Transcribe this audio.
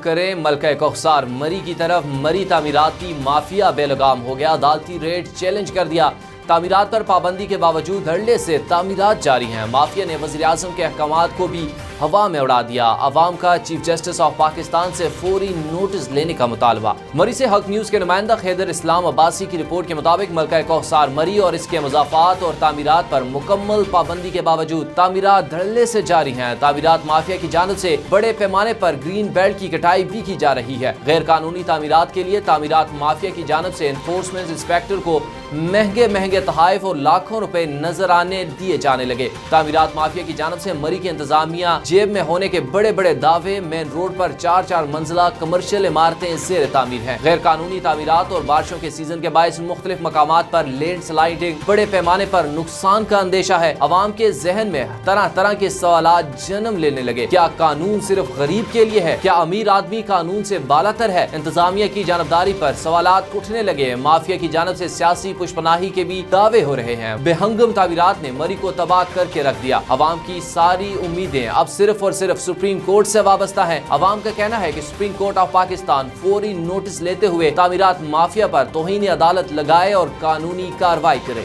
کریں ملکہ کوثر مری کی طرف۔ مری تعمیراتی مافیا بے لگام ہو گیا، عدالتی ریٹ چیلنج کر دیا۔ تعمیرات پر پابندی کے باوجود دھڑلے سے تعمیرات جاری ہیں۔ مافیا نے وزیر اعظم کے احکامات کو بھی ہوا میں اڑا دیا۔ عوام کا چیف جسٹس آف پاکستان سے فوری نوٹس لینے کا مطالبہ۔ مری سے حق نیوز کے نمائندہ خیدر اسلام عباسی کی رپورٹ کے مطابق ملکہ کوثر مری اور اس کے مضافات اور تعمیرات پر مکمل پابندی کے باوجود تعمیرات دھڑلے سے جاری ہیں۔ تعمیرات مافیا کی جانب سے بڑے پیمانے پر گرین بیلٹ کی کٹائی بھی کی جا رہی ہے۔ غیر قانونی تعمیرات کے لیے تعمیرات مافیا کی جانب سے انفورسمنٹ انسپیکٹر کو مہنگے تحائف اور لاکھوں روپے نذرانے دیے جانے لگے۔ تعمیرات مافیا کی جانب سے مری کی انتظامیہ جیب میں ہونے کے بڑے دعوے۔ مین روڈ پر 4 منزلہ کمرشل عمارتیں زیر تعمیر ہیں۔ غیر قانونی تعمیرات اور بارشوں کے سیزن کے باعث مختلف مقامات پر لینڈ سلائیڈنگ، بڑے پیمانے پر نقصان کا اندیشہ ہے۔ عوام کے ذہن میں طرح کے سوالات جنم لینے لگے۔ کیا قانون صرف غریب کے لیے ہے؟ کیا امیر آدمی قانون سے بالاتر ہے؟ انتظامیہ کی جانبداری پر سوالات اٹھنے لگے۔ مافیا کی جانب سے سیاسی پشپناہی کے بھی دعوے ہو رہے ہیں۔ بے ہنگم تعمیرات نے مری کو تباہ کر کے رکھ دیا۔ عوام کی ساری امیدیں اب صرف اور صرف سپریم کورٹ سے وابستہ ہیں۔ عوام کا کہنا ہے کہ سپریم کورٹ آف پاکستان فوری نوٹس لیتے ہوئے تعمیرات مافیا پر توہین عدالت لگائے اور قانونی کارروائی کرے۔